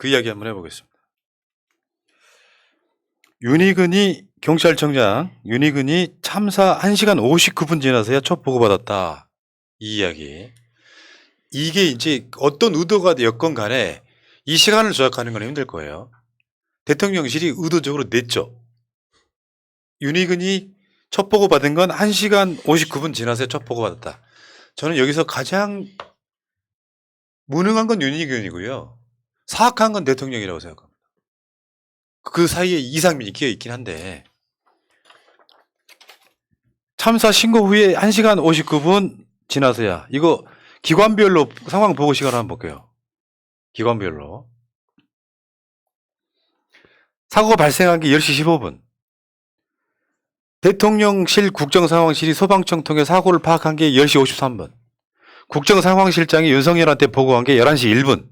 그 이야기 한번 해보겠습니다. 경찰청장 윤희근이 참사 1시간 59분 지나서야 첫 보고받았다. 이 이야기. 이게 이제 어떤 의도가 되었건 간에 이 시간을 조작하는 건 힘들 거예요. 대통령실이 의도적으로 냈죠. 윤희근이 첫 보고받은 건 1시간 59분 지나서야 첫 보고받았다. 저는 여기서 가장 무능한 건 윤희근이고요. 사악한 건 대통령이라고 생각합니다. 그 사이에 이상민이 끼어 있긴 한데 참사 신고 후에 1시간 59분 지나서야 이거 기관별로 상황 보고 시간을 한번 볼게요. 기관별로. 사고가 발생한 게 10시 15분. 대통령실 국정상황실이 소방청 통해 사고를 파악한 게 10시 53분. 국정상황실장이 윤석열한테 보고한 게 11시 1분.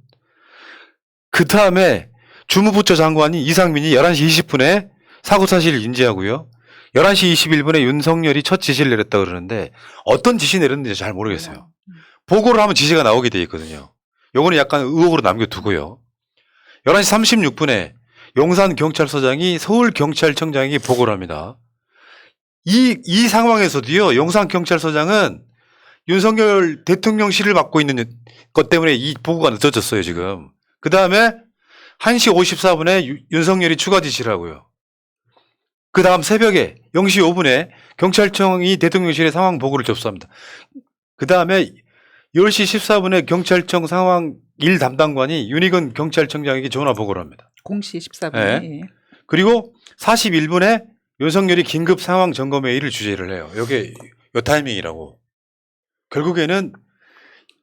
그 다음에 주무부처 장관이 이상민이 11시 20분에 사고 사실을 인지하고요. 11시 21분에 윤석열이 첫 지시를 내렸다고 그러는데 어떤 지시 내렸는지 잘 모르겠어요. 보고를 하면 지시가 나오게 돼 있거든요. 요거는 약간 의혹으로 남겨두고요. 11시 36분에 용산경찰서장이 서울경찰청장에게 보고를 합니다. 이 상황에서도요, 용산경찰서장은 윤석열 대통령실을 맡고 있는 것 때문에 이 보고가 늦어졌어요, 지금. 그 다음에 1시 54분에 윤석열이 추가 지시를 하고요. 그 다음 새벽에 0시 5분에 경찰청이 대통령실에 상황 보고를 접수합니다. 그 다음에 10시 14분에 경찰청 상황 1 담당관이 윤희근 경찰청장에게 전화 보고를 합니다. 0시 14분에. 네. 그리고 41분에 윤석열이 긴급 상황 점검 회의를 주재를 해요. 이게 요 타이밍이라고. 결국에는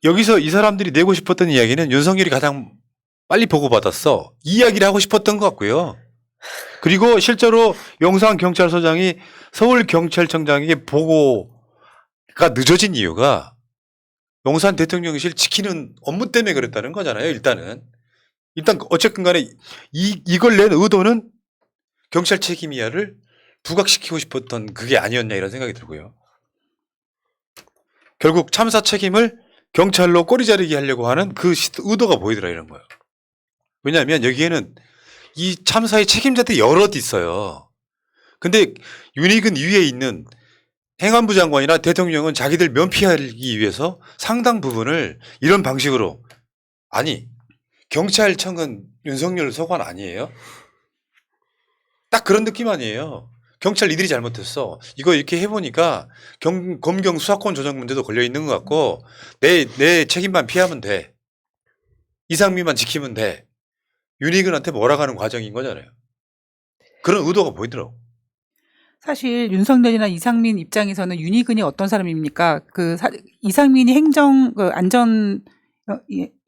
여기서 이 사람들이 내고 싶었던 이야기는 윤석열이 가장 빨리 보고받았어. 이 이야기를 하고 싶었던 것 같고요. 그리고 실제로 용산경찰서장이 서울경찰청장에게 보고가 늦어진 이유가 용산 대통령실 지키는 업무 때문에 그랬다는 거잖아요. 일단 어쨌든 간에 이걸 낸 의도는 경찰 책임 이하를 부각시키고 싶었던 그게 아니었냐 이런 생각이 들고요. 결국 참사 책임을 경찰로 꼬리 자르기 하려고 하는 그 의도가 보이더라 이런 거예요. 왜냐하면 여기에는 이 참사의 책임자들이 여럿 있어요. 근데 윤희근 위에 있는 행안부 장관이나 대통령은 자기들 면피하기 위해서 상당 부분을 이런 방식으로 아니 경찰청은 윤석열 소관 아니에요? 딱 그런 느낌 아니에요. 경찰 니들이 잘못했어. 이거 이렇게 해보니까 검경 수사권 조정 문제도 걸려있는 것 같고 내 책임만 피하면 돼. 이상민만 지키면 돼. 윤희근한테 몰아가는 과정인 거잖아요. 그런 의도가 보이더라고. 사실 윤석열이나 이상민 입장에서는 윤희근이 어떤 사람입니까? 이상민이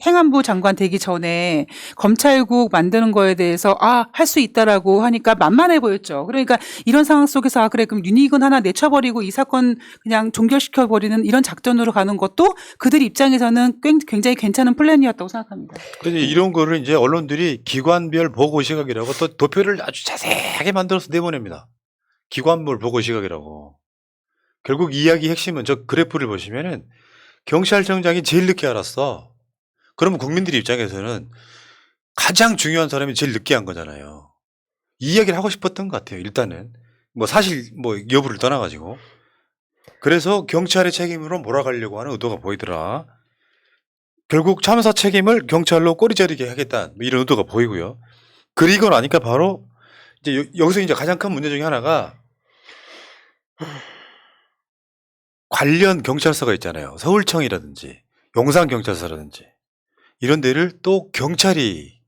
행안부 장관 되기 전에 검찰국 만드는 거에 대해서 할 수 있다라고 하니까 만만해 보였죠. 그러니까 이런 상황 속에서 그래 그럼 윤희근 하나 내쳐버리고 이 사건 그냥 종결시켜버리는 이런 작전으로 가는 것도 그들 입장에서는 굉장히 괜찮은 플랜이었다고 생각합니다. 근데 이런 거를 이제 언론들이 기관별 보고 시각이라고 또 도표를 아주 자세하게 만들어서 내보냅니다. 기관별 보고 시각이라고. 결국 이야기 핵심은 저 그래프를 보시면은 경찰청장이 제일 늦게 알았어. 그러면 국민들 입장에서는 가장 중요한 사람이 제일 늦게 한 거잖아요. 이 이야기를 하고 싶었던 것 같아요. 일단은 사실 여부를 떠나가지고. 그래서 경찰의 책임으로 몰아가려고 하는 의도가 보이더라. 결국 참사 책임을 경찰로 꼬리 자르게 하겠다 이런 의도가 보이고요. 그리고 나니까 바로 이제 여기서 이제 가장 큰 문제 중에 하나가 관련 경찰서가 있잖아요. 서울청이라든지 용산경찰서라든지 이런 데를 또 경찰이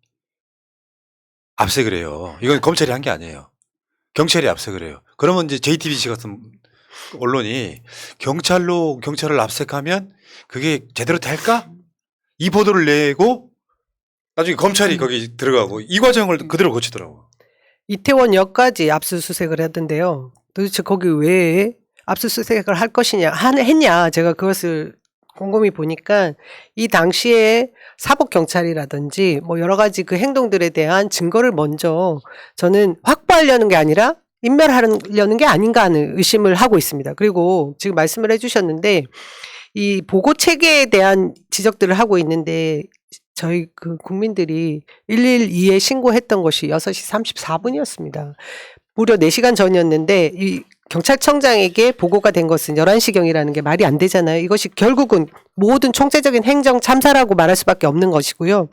압색을 해요. 이건 검찰이 한 게 아니에요. 경찰이 압색을 해요. 그러면 이제 JTBC 같은 언론이 경찰을 압색하면 그게 제대로 될까? 이 보도를 내고 나중에 검찰이 거기 들어가고 이 과정을 그대로 거치더라고요. 이태원역까지 압수수색을 했던데요. 도대체 거기 왜 압수수색을 할 것이냐 했냐 제가 그것을 곰곰이 보니까 이 당시에 사법경찰이라든지 여러 가지 그 행동들에 대한 증거를 먼저 저는 확보하려는 게 아니라 인멸하려는 게 아닌가 하는 의심을 하고 있습니다. 그리고 지금 말씀을 해주셨는데 이 보고 체계에 대한 지적들을 하고 있는데 저희 그 국민들이 112에 신고했던 것이 6시 34분이었습니다. 무려 4시간 전이었는데 이 경찰청장에게 보고가 된 것은 11시경이라는 게 말이 안 되잖아요. 이것이 결국은 모든 총체적인 행정 참사라고 말할 수밖에 없는 것이고요.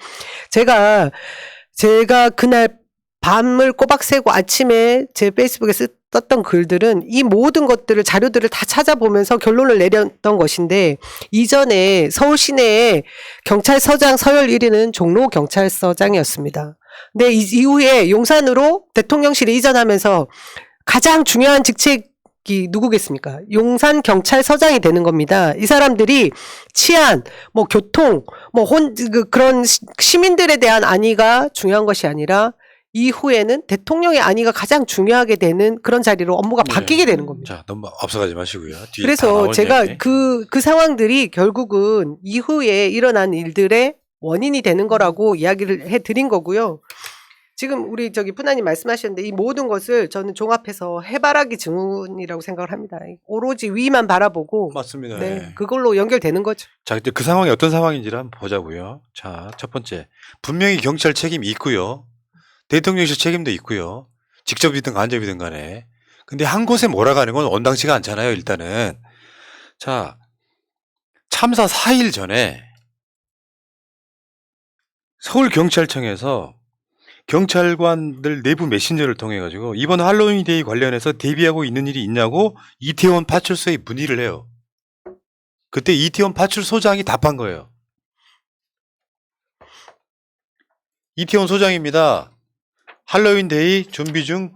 제가 그날 밤을 꼬박 새고 아침에 제 페이스북에 썼던 글들은 이 모든 것들을 자료들을 다 찾아보면서 결론을 내렸던 것인데, 이전에 서울 시내에 경찰서장 서열 1위는 종로 경찰서장이었습니다. 근데 이후에 용산으로 대통령실에 이전하면서 가장 중요한 직책이 누구겠습니까? 용산 경찰서장이 되는 겁니다. 이 사람들이 치안, 뭐 교통, 뭐 그런 시민들에 대한 안위가 중요한 것이 아니라 이후에는 대통령의 안위가 가장 중요하게 되는 그런 자리로 업무가 네. 바뀌게 되는 겁니다. 자, 너무 앞서가지 마시고요. 뒤에 다 그래서 나올 제가 이야기. 그 상황들이 결국은 이후에 일어난 일들의 원인이 되는 거라고 이야기를 해드린 거고요. 지금 우리 푸나님 말씀하셨는데 이 모든 것을 저는 종합해서 해바라기 증후군이라고 생각을 합니다. 오로지 위만 바라보고 맞습니다. 네, 네. 그걸로 연결되는 거죠. 자, 이제 그 상황이 어떤 상황인지를 한번 보자고요. 자, 첫 번째. 분명히 경찰 책임이 있고요. 대통령실 책임도 있고요. 직접이든 간접이든 간에. 근데 한 곳에 몰아가는 건 온당치가 않잖아요, 일단은. 자, 참사 4일 전에 서울경찰청에서 경찰관들 내부 메신저를 통해 가지고 이번 할로윈 데이 관련해서 대비하고 있는 일이 있냐고 이태원 파출소에 문의를 해요. 그때 이태원 파출소장이 답한 거예요. 이태원 소장입니다. 할로윈 데이 준비 중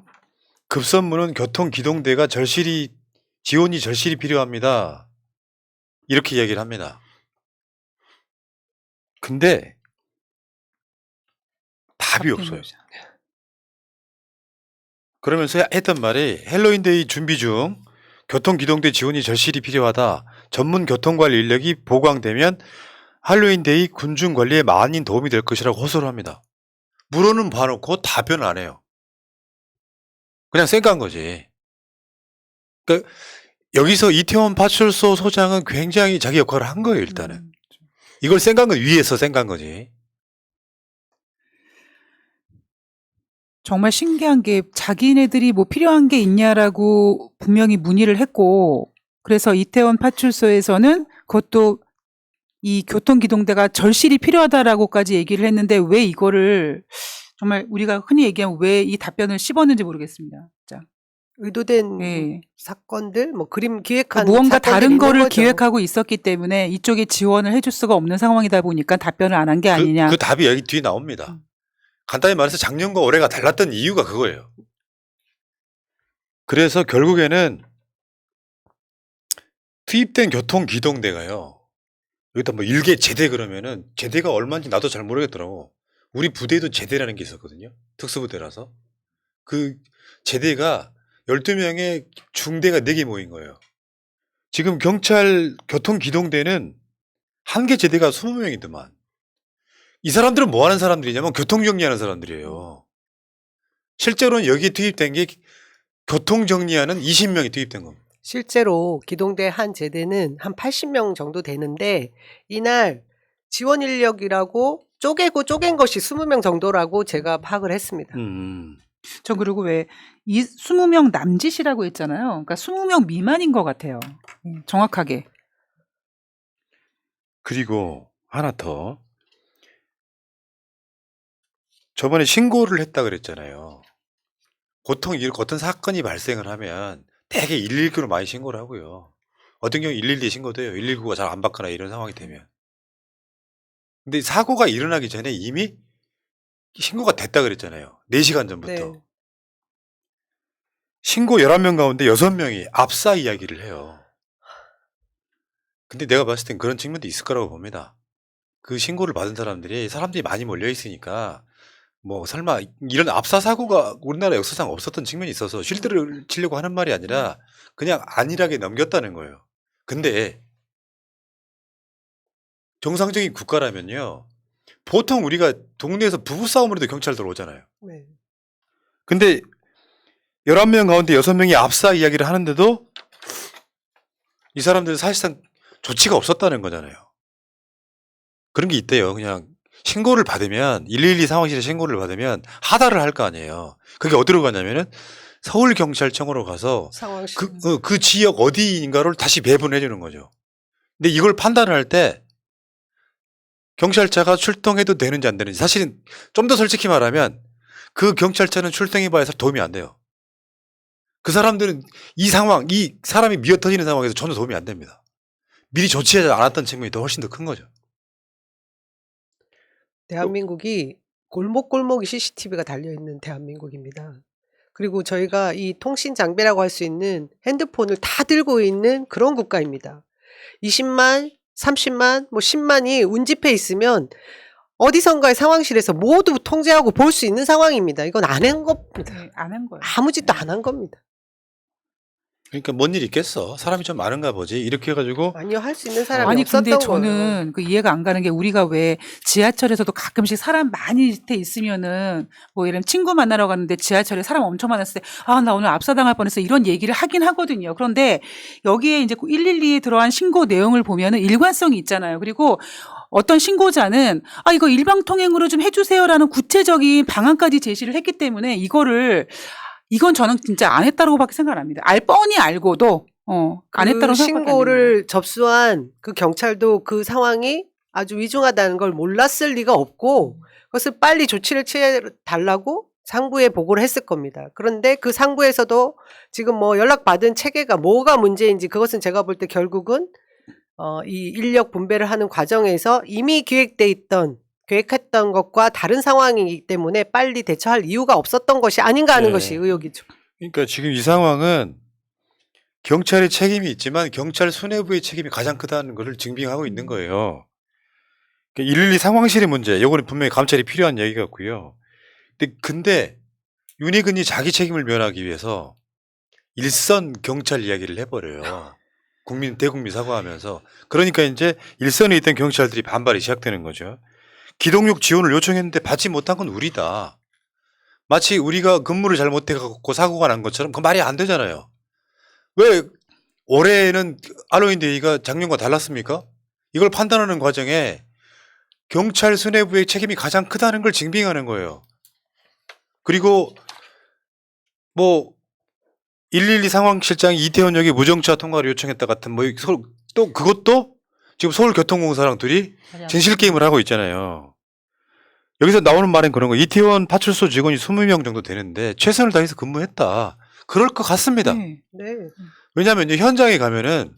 급선무는 교통기동대가 지원이 절실히 필요합니다. 이렇게 이야기를 합니다. 근데 답이 없어요. 그러면서 했던 말이 할로윈데이 준비 중 교통기동대 지원이 절실히 필요하다. 전문 교통관리 인력이 보강되면 할로윈데이 군중관리에 많은 도움이 될 것이라고 호소를 합니다. 물어는 봐놓고 답변을 안 해요. 그냥 쌩깐 거지. 그러니까 여기서 이태원 파출소 소장은 굉장히 자기 역할을 한 거예요, 일단은. 이걸 쌩간 건 위에서 쌩간 거지. 정말 신기한 게 자기네들이 뭐 필요한 게 있냐라고 분명히 문의를 했고, 그래서 이태원 파출소에서는 그것도 이 교통기동대가 절실히 필요하다라고까지 얘기를 했는데 왜 이거를 정말 우리가 흔히 얘기하면 왜 이 답변을 씹었는지 모르겠습니다. 진짜. 의도된 네. 사건들, 뭐 그림 기획한 무언가 사건들이 다른 있는 거를 거죠. 기획하고 있었기 때문에 이쪽에 지원을 해줄 수가 없는 상황이다 보니까 답변을 안 한 게 아니냐. 그 답이 여기 뒤에 나옵니다. 간단히 말해서 작년과 올해가 달랐던 이유가 그거예요. 그래서 결국에는 투입된 교통기동대가요. 여기다 뭐 일개 제대 그러면은 제대가 얼마인지 나도 잘 모르겠더라고. 우리 부대에도 제대라는 게 있었거든요. 특수부대라서. 그 제대가 12명의 중대가 4개 모인 거예요. 지금 경찰 교통기동대는 한 개 제대가 20명이더만. 이 사람들은 뭐 하는 사람들이냐면 교통정리하는 사람들이에요. 실제로는 여기에 투입된 게 교통정리하는 20명이 투입된 겁니다. 실제로 기동대 한 제대는 한 80명 정도 되는데 이날 지원 인력이라고 쪼갠 것이 20명 정도라고 제가 파악을 했습니다. 저 그리고 왜 이 20명 남짓이라고 했잖아요. 그러니까 20명 미만인 것 같아요. 정확하게. 그리고 하나 더. 저번에 신고를 했다 그랬잖아요. 보통 어떤 사건이 발생을 하면 되게 119로 많이 신고를 하고요. 어떤 경우 112에 신고도 해요. 119가 잘 안 받거나 이런 상황이 되면. 근데 사고가 일어나기 전에 이미 신고가 됐다 그랬잖아요. 4시간 전부터. 네. 신고 11명 가운데 6명이 압사 이야기를 해요. 근데 내가 봤을 땐 그런 측면도 있을 거라고 봅니다. 그 신고를 받은 사람들이 많이 몰려 있으니까 뭐 설마 이런 압사 사고가 우리나라 역사상 없었던 측면이 있어서 실드를 치려고 하는 말이 아니라 그냥 안일하게 넘겼다는 거예요. 근데 정상적인 국가라면요. 보통 우리가 동네에서 부부싸움으로도 경찰 들어오잖아요. 네. 근데 11명 가운데 6명이 압사 이야기를 하는데도 이 사람들은 사실상 조치가 없었다는 거잖아요. 그런 게 있대요. 그냥 신고를 받으면 112 상황실에 신고를 받으면 하다를 할 거 아니에요. 그게 어디로 가냐면은 서울경찰청으로 가서 상황실. 그 지역 어디인가를 다시 배분해 주는 거죠. 근데 이걸 판단할 때 경찰차가 출동해도 되는지 안 되는지 사실은 좀 더 솔직히 말하면 그 경찰차는 출동해봐야 도움이 안 돼요. 그 사람들은 이 사람이 미어 터지는 상황에서 전혀 도움이 안 됩니다. 미리 조치하지 않았던 측면이 더 훨씬 더 큰 거죠. 대한민국이 골목골목이 CCTV가 달려있는 대한민국입니다. 그리고 저희가 이 통신 장비라고 할 수 있는 핸드폰을 다 들고 있는 그런 국가입니다. 20만, 30만, 뭐 10만이 운집해 있으면 어디선가의 상황실에서 모두 통제하고 볼 수 있는 상황입니다. 이건 안 한 겁니다. 네, 안 한 거예요. 아무 짓도 안 한 겁니다. 그러니까 뭔 일 있겠어. 사람이 좀 많은가 보지. 이렇게 해가지고 아니요, 할 수 있는 사람이 아니 근데 없었던 거예요. 저는 그 이해가 안 가는 게 우리가 왜 지하철에서도 가끔씩 사람 많이 밑에 있으면은 뭐 이런 친구 만나러 갔는데 지하철에 사람 엄청 많았을 때 아 나 오늘 압사당할 뻔했어 이런 얘기를 하긴 하거든요. 그런데 여기에 이제 112에 들어간 신고 내용을 보면은 일관성이 있잖아요. 그리고 어떤 신고자는 아 이거 일방통행으로 좀 해주세요라는 구체적인 방안까지 제시를 했기 때문에 이건 저는 진짜 안 했다고밖에 생각 안 합니다. 뻔히 알고도 안 했다고 생각밖에 안 합니다. 신고를 접수한 그 경찰도 그 상황이 아주 위중하다는 걸 몰랐을 리가 없고 그것을 빨리 조치를 취해달라고 상부에 보고를 했을 겁니다. 그런데 그 상부에서도 지금 뭐 연락받은 체계가 뭐가 문제인지 그것은 제가 볼 때 결국은 이 인력 분배를 하는 과정에서 이미 계획했던 것과 다른 상황이기 때문에 빨리 대처할 이유가 없었던 것이 아닌가 하는 네. 것이 의혹이죠. 그러니까 지금 이 상황은 경찰의 책임이 있지만 경찰 수뇌부의 책임이 가장 크다는 것을 증빙하고 있는 거예요. 112 상황실의 문제, 이거는 분명히 감찰이 필요한 얘기 같고요. 근데 윤희근이 자기 책임을 면하기 위해서 일선 경찰 이야기를 해버려요. 대국민 사과하면서. 그러니까 이제 일선에 있던 경찰들이 반발이 시작되는 거죠. 기동력 지원을 요청했는데 받지 못한 건 우리다. 마치 우리가 근무를 잘못해갖고 사고가 난 것처럼 그 말이 안 되잖아요. 왜 올해는 할로윈 데이가 작년과 달랐습니까? 이걸 판단하는 과정에 경찰 수뇌부의 책임이 가장 크다는 걸 증빙하는 거예요. 그리고 뭐 112 상황실장이 이태원역에 무정차 통과를 요청했다 같은 또 그것도 지금 서울교통공사랑 둘이 진실 게임을 하고 있잖아요. 여기서 나오는 말은 그런 거. 이태원 파출소 직원이 20명 정도 되는데 최선을 다해서 근무했다. 그럴 것 같습니다. 네. 네. 왜냐하면 현장에 가면은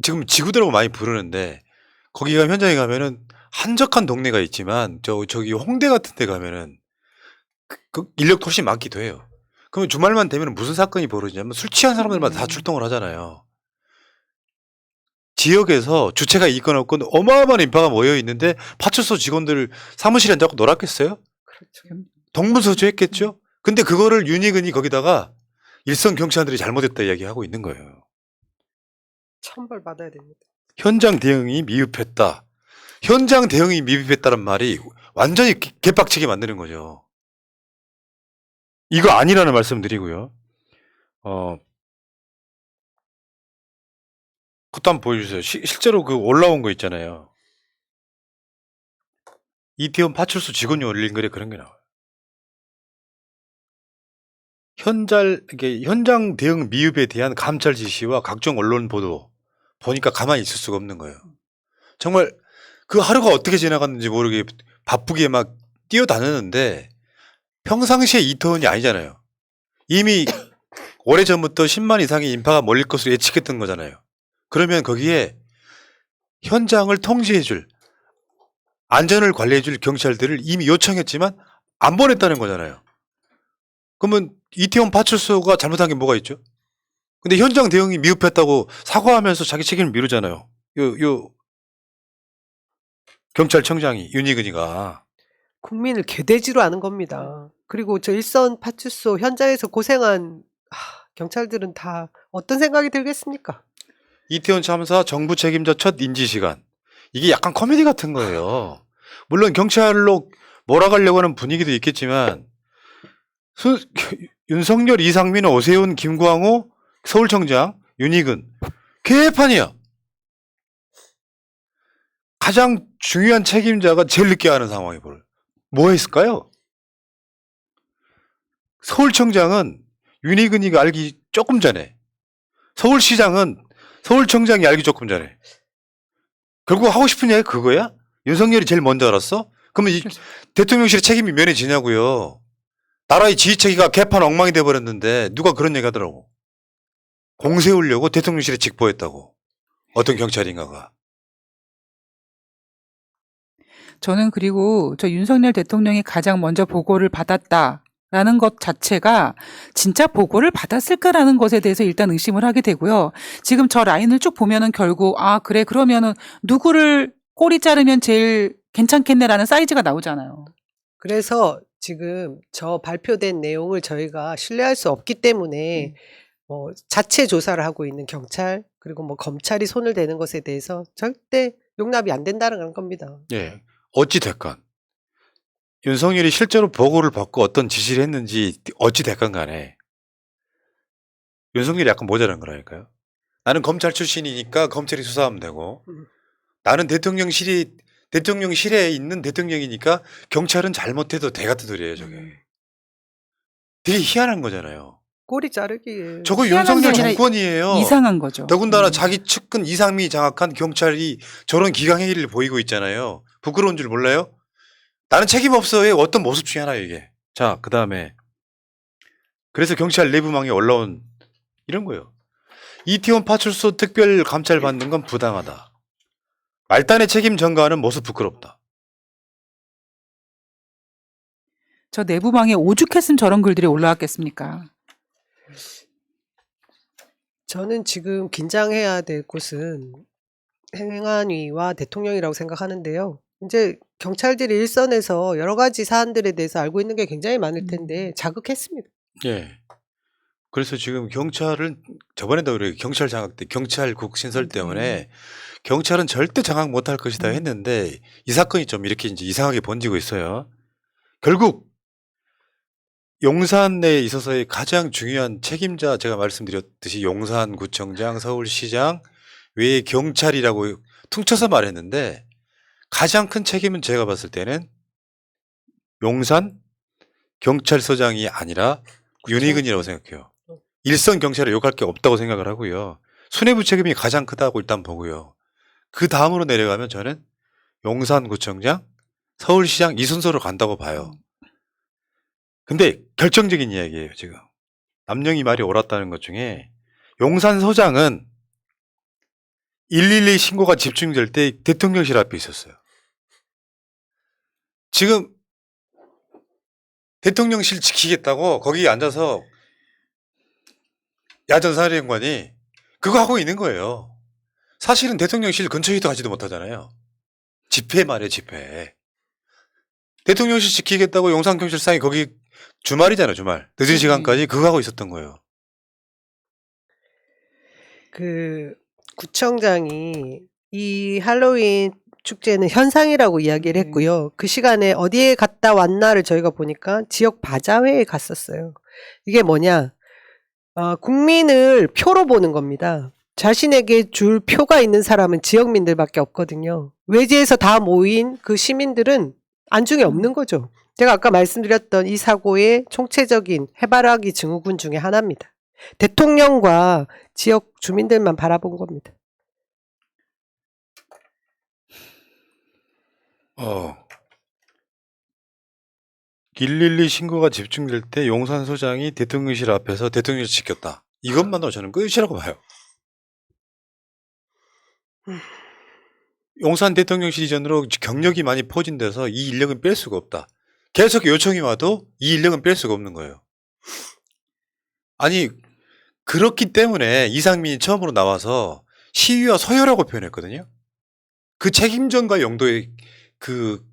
지금 지구대라고 많이 부르는데 거기가 현장에 가면은 한적한 동네가 있지만 저기 홍대 같은 데 가면은 그 인력도 훨씬 많기도 해요. 그러면 주말만 되면 무슨 사건이 벌어지냐면 술 취한 사람들만 다 출동을 하잖아요. 지역에서 주체가 있건 없건 어마어마한 인파가 모여 있는데 파출소 직원들 사무실에 앉아서 놀았겠어요? 그렇죠. 동분서주 했겠죠? 근데 그거를 윤희근이 거기다가 일선 경찰들이 잘못했다 이야기하고 있는 거예요. 천벌 받아야 됩니다. 현장 대응이 미흡했다. 현장 대응이 미흡했다는 말이 완전히 개빡치게 만드는 거죠. 이거 아니라는 말씀 드리고요. 그것도 한번 보여주세요. 실제로 그 올라온 거 있잖아요. 이태원 파출소 직원이 올린 글에 그런 게 나와요. 현장 대응 미흡에 대한 감찰 지시와 각종 언론 보도 보니까 가만히 있을 수가 없는 거예요. 정말 그 하루가 어떻게 지나갔는지 모르게 바쁘게 막 뛰어다녔는데 평상시에 이태원이 아니잖아요. 이미 오래전부터 10만 이상의 인파가 몰릴 것으로 예측했던 거잖아요. 그러면 거기에 현장을 통제해줄, 안전을 관리해줄 경찰들을 이미 요청했지만 안 보냈다는 거잖아요. 그러면 이태원 파출소가 잘못한 게 뭐가 있죠? 근데 현장 대응이 미흡했다고 사과하면서 자기 책임을 미루잖아요. 경찰청장이, 윤희근이가. 국민을 개돼지로 하는 겁니다. 그리고 저 일선 파출소 현장에서 고생한 경찰들은 다 어떤 생각이 들겠습니까? 이태원 참사 정부 책임자 첫 인지 시간. 이게 약간 코미디 같은 거예요. 물론 경찰로 몰아가려고 하는 분위기도 있겠지만 윤석열, 이상민, 오세훈, 김광호, 서울청장, 윤희근 개판이야. 가장 중요한 책임자가 제일 늦게 하는 상황이 뭐 했을까요? 서울청장은 윤희근이가 알기 조금 전에, 서울시장은 서울청장이 알기 조금 전에. 결국 하고 싶은 얘기가 그거야? 윤석열이 제일 먼저 알았어? 그러면 대통령실의 책임이 면해지냐고요. 나라의 지휘체계가 개판 엉망이 돼버렸는데 누가 그런 얘기 하더라고. 공 세우려고 대통령실에 직보했다고. 어떤 경찰인가가. 저는 그리고 저 윤석열 대통령이 가장 먼저 보고를 받았다라는 것 자체가 진짜 보고를 받았을까라는 것에 대해서 일단 의심을 하게 되고요. 지금 저 라인을 쭉 보면은 결국 그래 그러면은 누구를 꼬리 자르면 제일 괜찮겠네라는 사이즈가 나오잖아요. 그래서 지금 저 발표된 내용을 저희가 신뢰할 수 없기 때문에 뭐 자체 조사를 하고 있는 경찰 그리고 뭐 검찰이 손을 대는 것에 대해서 절대 용납이 안 된다는 겁니다. 예. 어찌 됐건 윤석열이 실제로 보고를 받고 어떤 지시를 했는지 어찌 됐건 간에 윤석열이 약간 모자란 거라니까요. 나는 검찰 출신이니까 검찰이 수사하면 되고 나는 대통령실에 있는 대통령이니까 경찰은 잘못해도 대가 두드려요 저게. 되게 희한한 거잖아요. 꼬리 자르기. 저거 희한한 윤석열 게 아니라 정권이에요. 이상한 거죠. 더군다나 자기 측근 이상미 장악한 경찰이 저런 기강행위를 보이고 있잖아요. 부끄러운 줄 몰라요? 나는 책임 없어의 어떤 모습 중에 하나예요 이게. 자, 그 다음에 그래서 경찰 내부망에 올라온 이런 거예요. 이태원 파출소 특별 감찰 받는 건 부당하다. 말단의 책임 전가하는 모습 부끄럽다. 저 내부망에 오죽했으면 저런 글들이 올라왔겠습니까? 저는 지금 긴장해야 될 곳은 행안위와 대통령이라고 생각하는데요. 이제 경찰들이 일선에서 여러 가지 사안들에 대해서 알고 있는 게 굉장히 많을 텐데 자극했습니다. 예. 그래서 지금 경찰은 저번에도 그래 경찰 장악 때 경찰국 신설 때문에 경찰은 절대 장악 못할 것이다 했는데 이 사건이 좀 이렇게 이제 이상하게 번지고 있어요. 결국 용산에 있어서의 가장 중요한 책임자 제가 말씀드렸듯이 용산구청장, 서울시장 외에 경찰이라고 퉁쳐서 말했는데 가장 큰 책임은 제가 봤을 때는 용산 경찰서장이 아니라 윤희근이라고 생각해요. 일선 경찰에 욕할 게 없다고 생각을 하고요. 수뇌부 책임이 가장 크다고 일단 보고요. 그 다음으로 내려가면 저는 용산구청장, 서울시장 이 순서로 간다고 봐요. 근데 결정적인 이야기예요 지금. 남영이 말이 옳았다는 것 중에 용산서장은 112 신고가 집중될 때 대통령실 앞에 있었어요. 지금 대통령실 지키겠다고 거기 앉아서 야전사령관이 그거 하고 있는 거예요. 사실은 대통령실 근처에도 가지도 못하잖아요. 집회 말이에요 집회. 대통령실 지키겠다고 용산경찰상이 거기 주말이잖아요 주말. 늦은 시간까지 그거 하고 있었던 거예요. 그 구청장이 이 할로윈 축제는 현상이라고 이야기를 했고요. 그 시간에 어디에 갔다 왔나를 저희가 보니까 지역 바자회에 갔었어요. 이게 뭐냐? 국민을 표로 보는 겁니다. 자신에게 줄 표가 있는 사람은 지역민들밖에 없거든요. 외지에서 다 모인 그 시민들은 안중에 없는 거죠. 제가 아까 말씀드렸던 이 사고의 총체적인 해바라기 증후군 중에 하나입니다. 대통령과 지역 주민들만 바라본 겁니다. 112 신고가 집중될 때 용산소장이 대통령실 앞에서 대통령실 지켰다. 이것만으로 저는 끝이라고 봐요. 용산 대통령실 이전으로 경력이 많이 포진돼서 이 인력은 뺄 수가 없다. 계속 요청이 와도 이 인력은 뺄 수가 없는 거예요. 아니 그렇기 때문에 이상민이 처음으로 나와서 시위와 서열하고 표현했거든요. 그 책임전가 용도의 그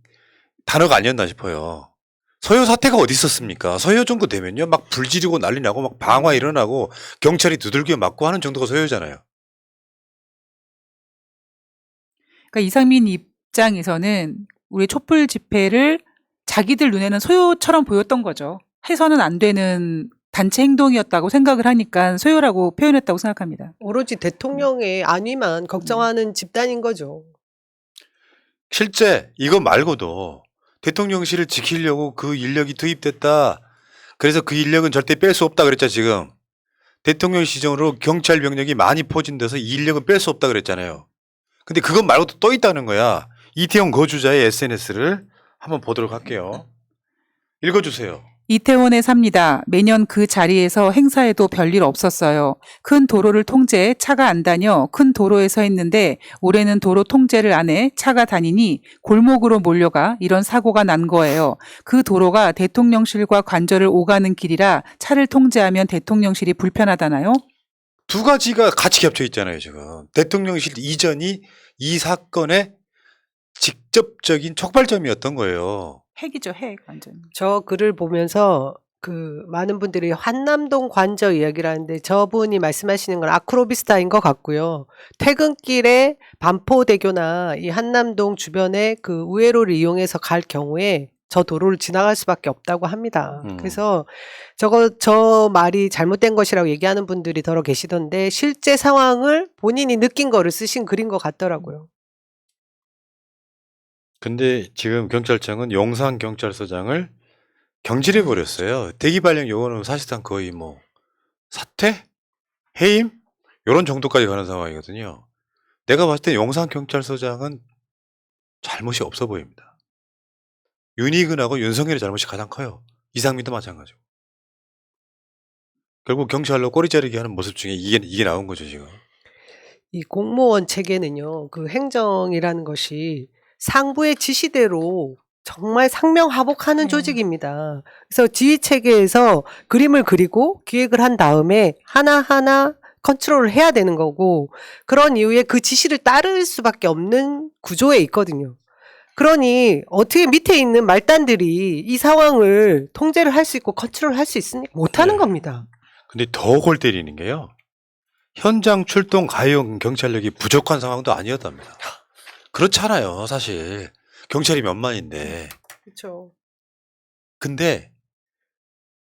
단어가 아니었나 싶어요. 서효 사태가 어디 있었습니까? 서효 정도 되면요 막 불 지르고 난리 나고 막 방화 일어나고 경찰이 두들겨 맞고 하는 정도가 서효잖아요. 그러니까 이상민 입장에서는 우리 촛불 집회를 자기들 눈에는 소요처럼 보였던 거죠. 해서는 안 되는 단체 행동이었다고 생각을 하니까 소요라고 표현했다고 생각합니다. 오로지 대통령의 안위만 걱정하는 집단인 거죠. 실제 이거 말고도 대통령실을 지키려고 그 인력이 투입됐다. 그래서 그 인력은 절대 뺄 수 없다 그랬죠, 지금. 대통령 시정으로 경찰 병력이 많이 포진돼서 이 인력은 뺄 수 없다 그랬잖아요. 근데 그것 말고도 또 있다는 거야. 이태원 거주자의 SNS를 한번 보도록 할게요. 읽어주세요. 이태원에 삽니다. 매년 그 자리에서 행사에도 별일 없었어요. 큰 도로를 통제해 차가 안 다녀 큰 도로에 서 있는데 올해는 도로 통제를 안 해 차가 다니니 골목으로 몰려가 이런 사고가 난 거예요. 그 도로가 대통령실과 관저를 오가는 길이라 차를 통제하면 대통령실이 불편하다나요? 두 가지가 같이 겹쳐 있잖아요, 지금. 대통령실 이전이 이 사건의 직접적인 촉발점이었던 거예요. 핵이죠, 핵 완전. 저 글을 보면서 그 많은 분들이 한남동 관저 이야기를 하는데 저분이 말씀하시는 건 아크로비스타인 것 같고요. 퇴근길에 반포대교나 이 한남동 주변에 그 우회로를 이용해서 갈 경우에 저 도로를 지나갈 수밖에 없다고 합니다. 그래서 저 말이 잘못된 것이라고 얘기하는 분들이 더러 계시던데 실제 상황을 본인이 느낀 거를 쓰신 글인 것 같더라고요. 근데 지금 경찰청은 용산경찰서장을 경질해 버렸어요. 대기 발령 요거는 사실상 거의 뭐 사퇴? 해임? 요런 정도까지 가는 상황이거든요. 내가 봤을 때 용산경찰서장은 잘못이 없어 보입니다. 윤희근하고 윤석열의 잘못이 가장 커요. 이상민도 마찬가지고. 결국 경찰로 꼬리 자르기 하는 모습 중에 이게 나온 거죠, 지금. 이 공무원 체계는요, 그 행정이라는 것이 상부의 지시대로 정말 상명하복하는 조직입니다. 그래서 지휘 체계에서 그림을 그리고 기획을 한 다음에 하나하나 컨트롤을 해야 되는 거고, 그런 이후에 그 지시를 따를 수밖에 없는 구조에 있거든요. 그러니 어떻게 밑에 있는 말단들이 이 상황을 통제를 할 수 있고 컨트롤 할 수 있습니까? 못하는 네. 겁니다. 근데 더 골 때리는 게요. 현장 출동 가용 경찰력이 부족한 상황도 아니었답니다. 그렇잖아요, 사실. 경찰이 몇만인데. 그렇죠. 근데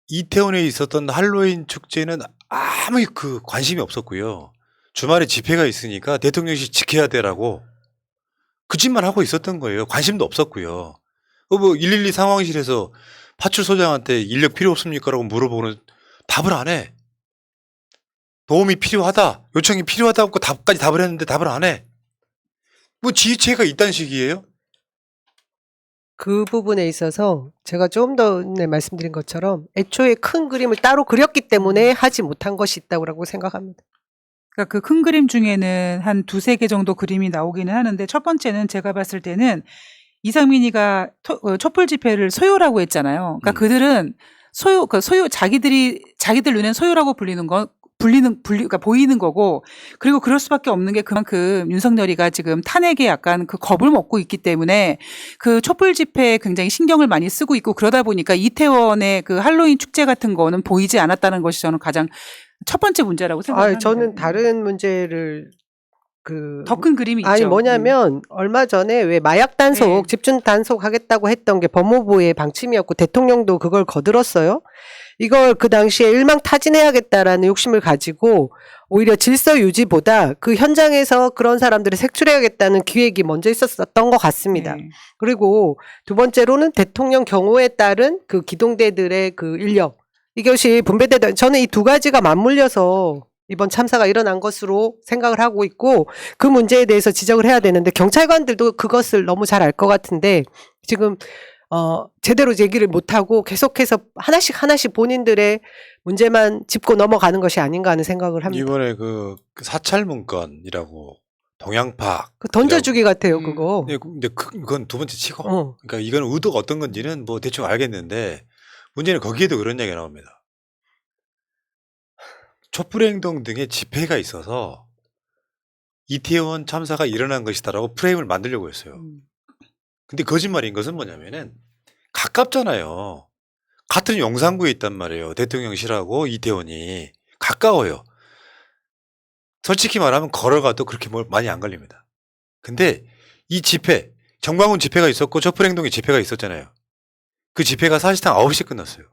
이태원에 있었던 할로윈 축제는 아무 그 관심이 없었고요. 주말에 집회가 있으니까 대통령실 지켜야 되라고 그 짓만 하고 있었던 거예요. 관심도 없었고요. 뭐 112 상황실에서 파출소장한테 인력 필요 없습니까? 라고 물어보는 답을 안 해. 도움이 필요하다, 요청이 필요하다고 답까지 답을 했는데 답을 안 해. 뭐 지휘체가 이딴 식이에요? 그 부분에 있어서 제가 좀 전에 말씀드린 것처럼 애초에 큰 그림을 따로 그렸기 때문에 하지 못한 것이 있다고 생각합니다. 그러니까 그 큰 그림 중에는 한 두세 개 정도 그림이 나오기는 하는데 첫 번째는 제가 봤을 때는 이상민이가 촛불 집회를 소요라고 했잖아요. 그러니까 그들은 소요 자기들 눈엔 소요라고 그러니까 보이는 거고, 그리고 그럴 수밖에 없는 게 그만큼 윤석열이가 지금 탄핵에 약간 그 겁을 먹고 있기 때문에 그 촛불 집회에 굉장히 신경을 많이 쓰고 있고, 그러다 보니까 이태원의 그 할로윈 축제 같은 거는 보이지 않았다는 것이 저는 가장 첫 번째 문제라고 생각합니다. 저는 다른 문제를 더 큰 그림이 있죠. 아니 뭐냐면 얼마 전에 왜 마약 단속, 네. 집중 단속하겠다고 했던 게 법무부의 방침이었고 대통령도 그걸 거들었어요. 이걸 그 당시에 일망타진해야겠다라는 욕심을 가지고 오히려 질서 유지보다 그 현장에서 그런 사람들을 색출해야겠다는 기획이 먼저 있었던 것 같습니다. 네. 그리고 두 번째로는 대통령 경호에 따른 그 기동대들의 그 인력, 이것이 분배되다. 저는 이 두 가지가 맞물려서 이번 참사가 일어난 것으로 생각을 하고 있고, 그 문제에 대해서 지적을 해야 되는데 경찰관들도 그것을 너무 잘 알 것 같은데 지금 제대로 얘기를 못하고 계속해서 하나씩 본인들의 문제만 짚고 넘어가는 것이 아닌가 하는 생각을 합니다. 이번에 그 사찰 문건이라고 동양파 그 던져주기 같아요, 그거. 근데 그건 두 번째 치고. 어. 그러니까 이건 의도가 어떤 건지는 뭐 대충 알겠는데 문제는 거기에도 그런 얘기가 나옵니다. 촛불행동 등의 집회가 있어서 이태원 참사가 일어난 것이다라고 프레임을 만들려고 했어요. 근데 거짓말인 것은 뭐냐면은 가깝잖아요. 같은 용산구에 있단 말이에요. 대통령실하고 이태원이 가까워요. 솔직히 말하면 걸어가도 그렇게 많이 안 걸립니다. 근데 이 집회, 정광훈 집회가 있었고 촛불행동의 집회가 있었잖아요. 그 집회가 사실상 9시에 끝났어요.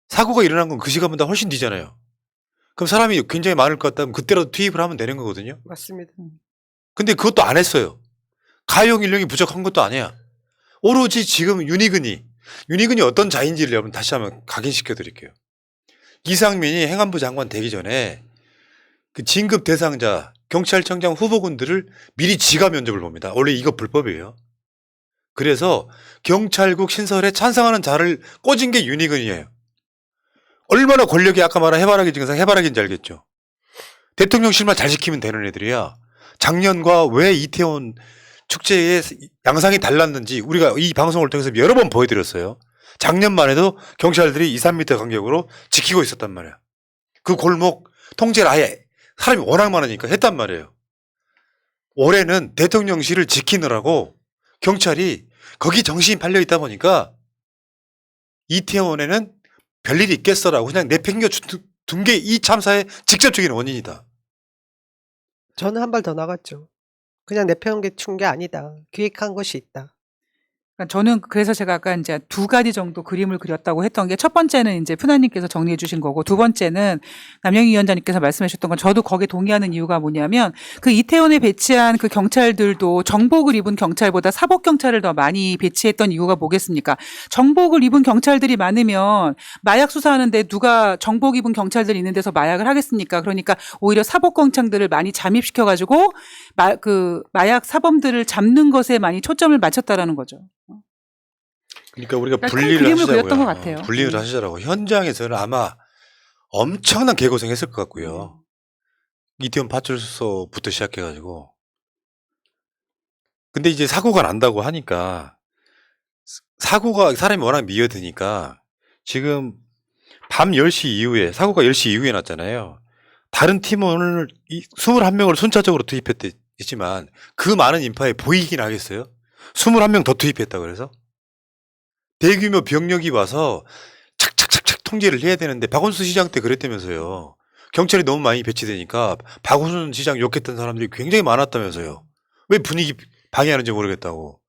사고가 일어난 건 그 시간보다 훨씬 뒤잖아요. 그럼 사람이 굉장히 많을 것 같다면 그때라도 투입을 하면 되는 거거든요. 맞습니다. 근데 그것도 안 했어요. 가용 인력이 부족한 것도 아니야. 오로지 지금 윤희근이 어떤 자인지를 여러분 다시 한번 각인시켜 드릴게요. 이상민이 행안부 장관 되기 전에 그 진급 대상자 경찰청장 후보군들을 미리 지가 면접을 봅니다. 원래 이거 불법이에요. 그래서 경찰국 신설에 찬성하는 자를 꽂은 게 윤희근이에요. 얼마나 권력이 아까 말한 해바라기 증상 해바라기인지 알겠죠. 대통령실만 잘 지키면 되는 애들이야. 작년과 왜 이태원 축제의 양상이 달랐는지 우리가 이 방송을 통해서 여러 번 보여드렸어요. 작년만 해도 경찰들이 2, 3m 간격으로 지키고 있었단 말이야. 그 골목 통제를 아예 사람이 워낙 많으니까 했단 말이에요. 올해는 대통령실을 지키느라고 경찰이 거기 정신이 팔려 있다 보니까 이태원에는 별일이 있겠어라고 그냥 내팽겨 둔 게 이 참사의 직접적인 원인이다. 저는 한 발 더 나갔죠. 그냥 내팽개친 게 아니다. 기획한 것이 있다. 그러니까 저는 그래서 제가 아까 이제 두 가지 정도 그림을 그렸다고 했던 게 첫 번째는 이제 푸나님께서 정리해 주신 거고 두 번째는 남영희 위원장님께서 말씀해 주셨던 건 저도 거기에 동의하는 이유가 뭐냐면 그 이태원에 배치한 그 경찰들도 정복을 입은 경찰보다 사복 경찰을 더 많이 배치했던 이유가 뭐겠습니까? 정복을 입은 경찰들이 많으면 마약 수사하는데 누가 정복 입은 경찰들이 있는 데서 마약을 하겠습니까? 그러니까 오히려 사복 경찰들을 많이 잠입시켜 가지고 마약 사범들을 잡는 것에 많이 초점을 맞췄다라는 거죠. 그러니까 우리가 큰 분리를 그림을 하시자고요. 그렸던 것 같아요. 분리를 하시자라고. 현장에서는 아마 엄청난 개고생했을 것 같고요. 이태원 파출소부터 시작해가지고. 근데 이제 사고가 난다고 하니까 사고가 사람이 워낙 미어드니까 지금 밤 10시 이후에 사고가 10시 이후에 났잖아요. 다른 팀원을 21명을 순차적으로 투입했지만 그 많은 인파에 보이긴 하겠어요? 21명 더 투입했다 그래서? 대규모 병력이 와서 착착착착 통제를 해야 되는데 박원순 시장 때 그랬다면서요. 경찰이 너무 많이 배치되니까 박원순 시장 욕했던 사람들이 굉장히 많았다면서요. 왜 분위기 방해하는지 모르겠다고.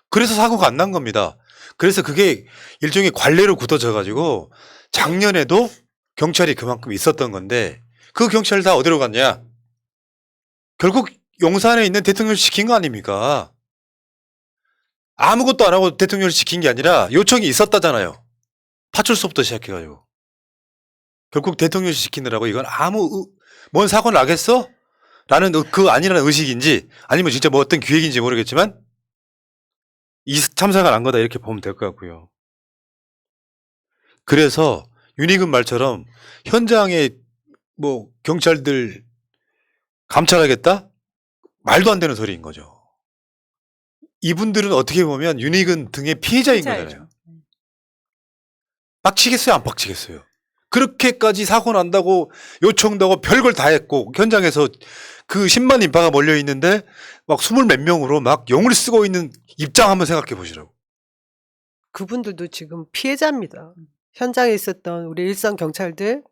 그래서 사고가 안 난 겁니다. 그래서 그게 일종의 관례로 굳어져 가지고 작년에도 경찰이 그만큼 있었던 건데 그 경찰 다 어디로 갔냐? 결국 용산에 있는 대통령을 시킨 거 아닙니까? 아무것도 안 하고 대통령을 시킨 게 아니라 요청이 있었다잖아요. 파출소부터 시작해가지고. 결국 대통령을 시키느라고 이건 뭔 사고 나겠어? 라는 그 아니라는 의식인지 아니면 진짜 뭐 어떤 기획인지 모르겠지만 이 참사가 난 거다 이렇게 보면 될 것 같고요. 그래서 윤희근 말처럼 현장에 뭐 경찰들 감찰하겠다? 말도 안 되는 소리인 거죠. 이분들은 어떻게 보면 윤희근 등의 피해자인 거잖아요. 빡치겠어요? 안 빡치겠어요? 그렇게까지 사고 난다고 요청도 하고 별걸 다 했고 현장에서 그 10만 인파가 몰려 있는데 막 20 몇 명으로 막 용을 쓰고 있는 입장 한번 생각해 보시라고. 그분들도 지금 피해자입니다. 현장에 있었던 우리 일선 경찰들,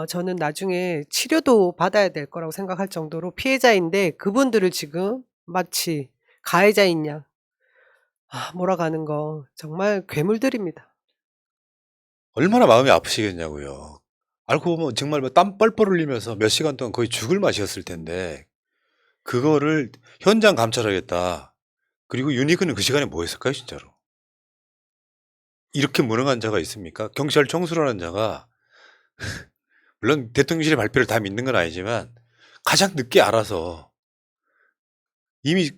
저는 나중에 치료도 받아야 될 거라고 생각할 정도로 피해자인데 그분들을 지금 마치 가해자인 양 몰아가는 거 정말 괴물들입니다. 얼마나 마음이 아프시겠냐고요. 알고 보면 정말 땀 뻘뻘 흘리면서 몇 시간 동안 거의 죽을 맛이었을 텐데 그거를 현장 감찰하겠다. 그리고 윤희근은 그 시간에 뭐 했을까요 진짜로. 이렇게 무능한 자가 있습니까? 경찰 총수라는 자가 물론 대통령실의 발표를 다 믿는 건 아니지만 가장 늦게 알아서 이미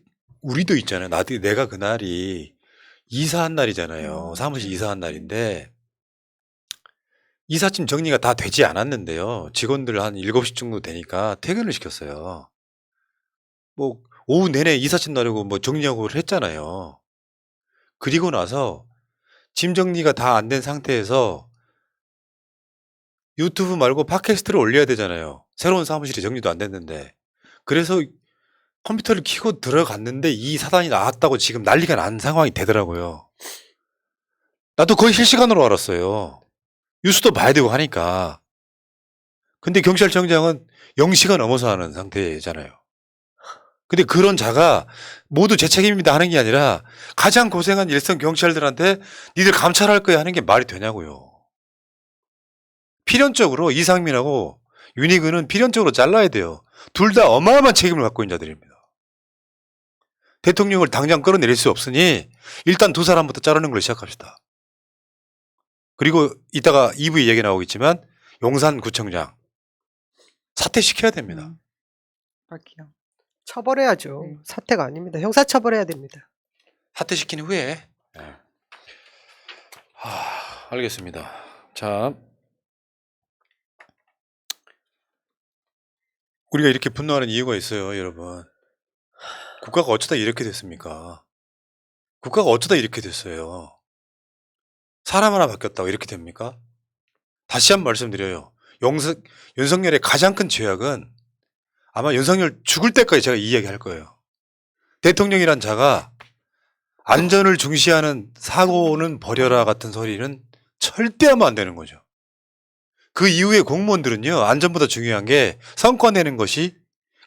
우리도 있잖아요. 내가 그날이 이사한 날이잖아요. 사무실 이사한 날인데 이삿짐 정리가 다 되지 않았는데요. 직원들 한 7시 정도 되니까 퇴근을 시켰어요. 뭐 오후 내내 이삿짐 나르고 뭐 정리하고 했잖아요. 그리고 나서 짐 정리가 다 안 된 상태에서 유튜브 말고 팟캐스트를 올려야 되잖아요. 새로운 사무실이 정리도 안 됐는데. 그래서 컴퓨터를 켜고 들어갔는데 이 사단이 나왔다고 지금 난리가 난 상황이 되더라고요. 나도 거의 실시간으로 알았어요. 뉴스도 봐야 되고 하니까. 근데 경찰청장은 0시가 넘어서 하는 상태잖아요. 근데 그런 자가 모두 제 책임입니다 하는 게 아니라 가장 고생한 일선 경찰들한테 니들 감찰할 거야 하는 게 말이 되냐고요. 필연적으로 이상민하고 윤희근은 필연적으로 잘라야 돼요. 둘 다 어마어마한 책임을 갖고 있는 자들입니다. 대통령을 당장 끌어내릴 수 없으니 일단 두 사람부터 자르는 걸 시작합시다. 그리고 이따가 2부에 얘기 나오겠지만 용산구청장 사퇴시켜야 됩니다. 밝히요. 처벌해야죠. 네. 사퇴가 아닙니다. 형사 처벌해야 됩니다. 사퇴시킨 후에. 네. 알겠습니다. 자, 우리가 이렇게 분노하는 이유가 있어요, 여러분. 국가가 어쩌다 이렇게 됐습니까? 국가가 어쩌다 이렇게 됐어요. 사람 하나 바뀌었다고 이렇게 됩니까? 다시 한번 말씀드려요. 윤석열의 가장 큰 죄악은 아마 윤석열 죽을 때까지 제가 이 이야기 할 거예요. 대통령이란 자가 안전을 중시하는 사고는 버려라 같은 소리는 절대 하면 안 되는 거죠. 그 이후에 공무원들은요, 안전보다 중요한 게 성과 내는 것이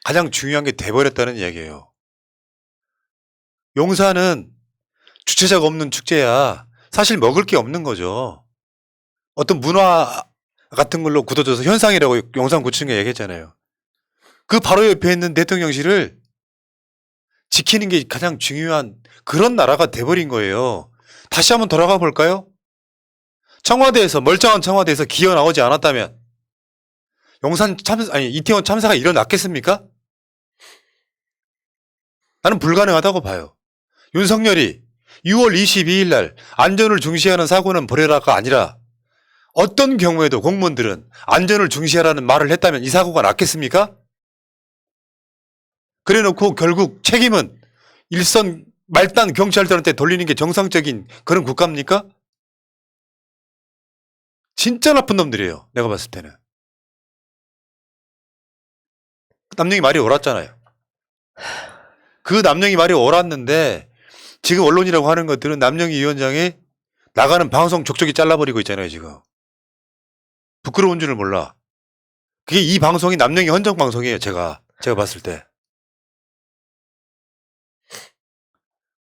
가장 중요한 게 돼버렸다는 이야기예요. 용산은 주최자가 없는 축제야. 사실 먹을 게 없는 거죠. 어떤 문화 같은 걸로 굳어져서 현상이라고 용산구청에 얘기했잖아요. 그 바로 옆에 있는 대통령실을 지키는 게 가장 중요한 그런 나라가 돼버린 거예요. 다시 한번 돌아가 볼까요? 청와대에서, 멀쩡한 청와대에서 기어 나오지 않았다면 이태원 참사가 일어났겠습니까? 나는 불가능하다고 봐요. 윤석열이 6월 22일 날 안전을 중시하는 사고는 버려라가 아니라 어떤 경우에도 공무원들은 안전을 중시하라는 말을 했다면 이 사고가 났겠습니까? 그래 놓고 결국 책임은 일선 말단 경찰들한테 돌리는 게 정상적인 그런 국가입니까? 진짜 나쁜 놈들이에요. 내가 봤을 때는. 남영이 말이 옳았잖아요. 그 남영이 말이 옳았는데 지금 언론이라고 하는 것들은 남영희 위원장이 나가는 방송 족족이 잘라버리고 있잖아요, 지금. 부끄러운 줄을 몰라. 그게 이 방송이 남영희 헌정 방송이에요, 제가 봤을 때.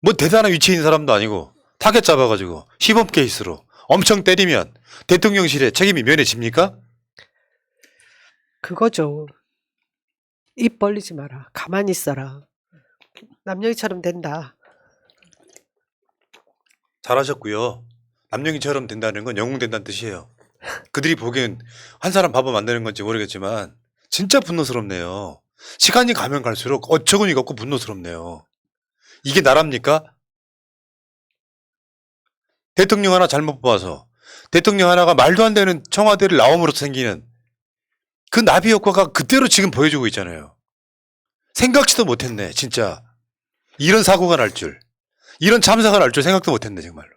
뭐 대단한 위치에 있는 사람도 아니고 타겟 잡아가지고 시범 케이스로 엄청 때리면 대통령실에 책임이 면해집니까? 그거죠. 입 벌리지 마라. 가만히 있어라. 남녀희처럼 된다. 잘하셨고요. 남영희처럼 된다는 건 영웅된다는 뜻이에요. 그들이 보기엔 한 사람 바보 만드는 건지 모르겠지만 진짜 분노스럽네요. 시간이 가면 갈수록 어처구니가 없고 분노스럽네요. 이게 나랍니까? 대통령 하나 잘못 뽑아서 대통령 하나가 말도 안 되는 청와대를 나옴으로써 생기는 그 나비 효과가 그대로 지금 보여주고 있잖아요. 생각지도 못했네, 진짜. 이런 사고가 날 줄. 이런 참사가 날 줄 생각도 못했네, 정말로.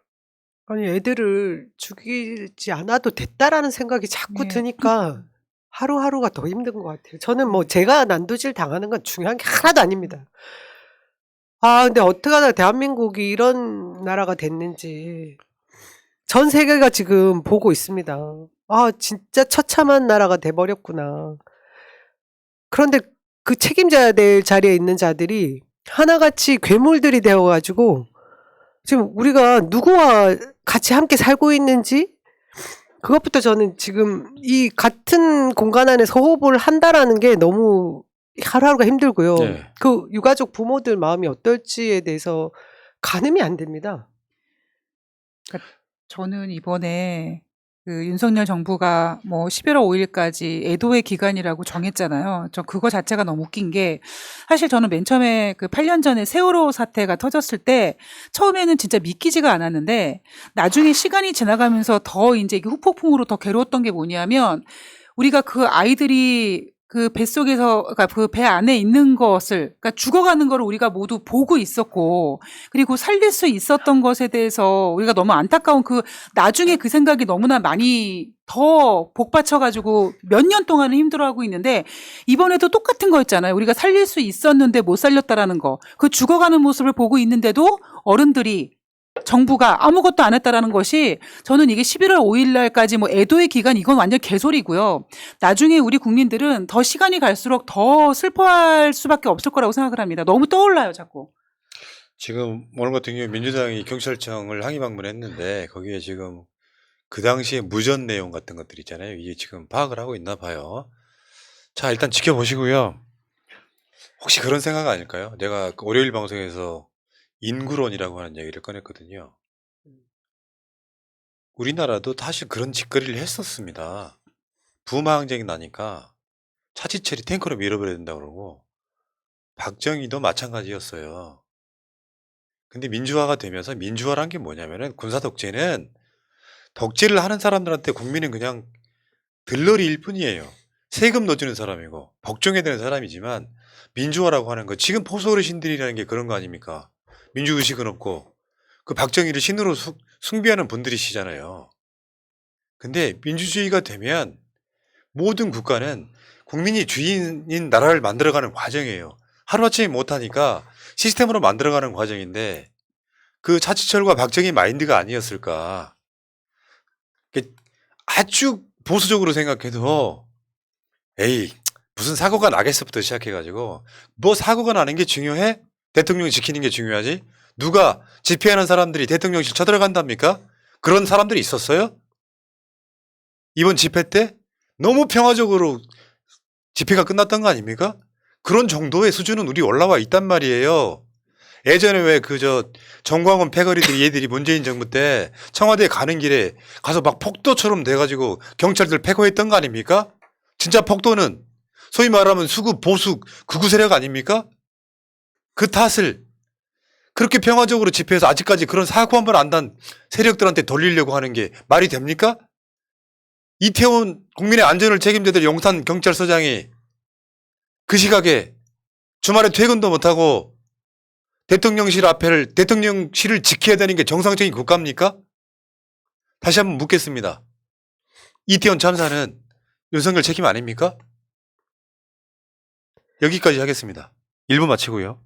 아니 애들을 죽이지 않아도 됐다라는 생각이 자꾸 네. 드니까 하루하루가 더 힘든 것 같아요. 저는 뭐 제가 난도질 당하는 건 중요한 게 하나도 아닙니다. 근데 어떻게 하다 대한민국이 이런 나라가 됐는지 전 세계가 지금 보고 있습니다. 진짜 처참한 나라가 돼버렸구나. 그런데 그 책임져야 될 자리에 있는 자들이 하나같이 괴물들이 되어가지고 지금 우리가 누구와 같이 함께 살고 있는지 그것부터 저는 지금 이 같은 공간 안에서 호흡을 한다라는 게 너무 하루하루가 힘들고요. 네. 그 유가족 부모들 마음이 어떨지에 대해서 가늠이 안 됩니다. 저는 이번에 그 윤석열 정부가 뭐 11월 5일까지 애도의 기간이라고 정했잖아요. 저 그거 자체가 너무 웃긴 게 사실 저는 맨 처음에 그 8년 전에 세월호 사태가 터졌을 때 처음에는 진짜 믿기지가 않았는데 나중에 시간이 지나가면서 더 이제 이게 후폭풍으로 더 괴로웠던 게 뭐냐면 우리가 그 아이들이 그 뱃속에서, 그러니까 그 배 안에 있는 것을, 그러니까 죽어가는 거를 우리가 모두 보고 있었고, 그리고 살릴 수 있었던 것에 대해서 우리가 너무 안타까운 나중에 그 생각이 너무나 많이 더 복받쳐가지고 몇 년 동안은 힘들어하고 있는데, 이번에도 똑같은 거였잖아요. 우리가 살릴 수 있었는데 못 살렸다라는 거. 그 죽어가는 모습을 보고 있는데도 어른들이 정부가 아무것도 안 했다라는 것이 저는 이게 11월 5일 날까지 뭐 애도의 기간 이건 완전 개소리고요. 나중에 우리 국민들은 더 시간이 갈수록 더 슬퍼할 수밖에 없을 거라고 생각을 합니다. 너무 떠올라요, 자꾸. 지금 오늘 같은 경우에 민주당이 경찰청을 항의 방문했는데 거기에 지금 그 당시에 무전 내용 같은 것들 있잖아요. 이게 지금 파악을 하고 있나 봐요. 자, 일단 지켜보시고요. 혹시 그런 생각 아닐까요? 내가 그 월요일 방송에서 인구론이라고 하는 얘기를 꺼냈거든요. 우리나라도 사실 그런 짓거리를 했었습니다. 부마 항쟁이 나니까 차지철이 탱커로 밀어버려야 된다고 그러고 박정희도 마찬가지였어요. 근데 민주화가 되면서 민주화란 게 뭐냐면은 군사 독재는 덕질을 하는 사람들한테 국민은 그냥 들러리일 뿐이에요. 세금 넣어주는 사람이고 복종해야 되는 사람이지만 민주화라고 하는 거 지금 포소 어르신들이라는 게 그런 거 아닙니까? 민주의식은 없고 그 박정희를 신으로 숭배하는 분들이시잖아요. 근데 민주주의가 되면 모든 국가는 국민이 주인인 나라를 만들어가는 과정이에요. 하루아침에 못하니까 시스템으로 만들어가는 과정인데 그 차치철과 박정희 마인드가 아니었을까. 아주 보수적으로 생각해도 에이 무슨 사고가 나겠어부터 시작해가지고 뭐 사고가 나는 게 중요해? 대통령 지키는 게 중요하지? 누가 집회하는 사람들이 대통령실 쳐들어간답니까? 그런 사람들이 있었어요? 이번 집회 때? 너무 평화적으로 집회가 끝났던 거 아닙니까? 그런 정도의 수준은 우리 올라와 있단 말이에요. 예전에 왜 정광훈 패거리들 얘들이 문재인 정부 때 청와대에 가는 길에 가서 막 폭도처럼 돼가지고 경찰들 패거했던 거 아닙니까? 진짜 폭도는 소위 말하면 수구 보수 극우 세력 아닙니까? 그 탓을 그렇게 평화적으로 집회해서 아직까지 그런 사고 한 번 안 난 세력들한테 돌리려고 하는 게 말이 됩니까? 이태원 국민의 안전을 책임져야 될 용산 경찰서장이 그 시각에 주말에 퇴근도 못하고 대통령실을 지켜야 되는 게 정상적인 국가입니까? 다시 한번 묻겠습니다. 이태원 참사는 윤석열 책임 아닙니까? 여기까지 하겠습니다. 1부 마치고요.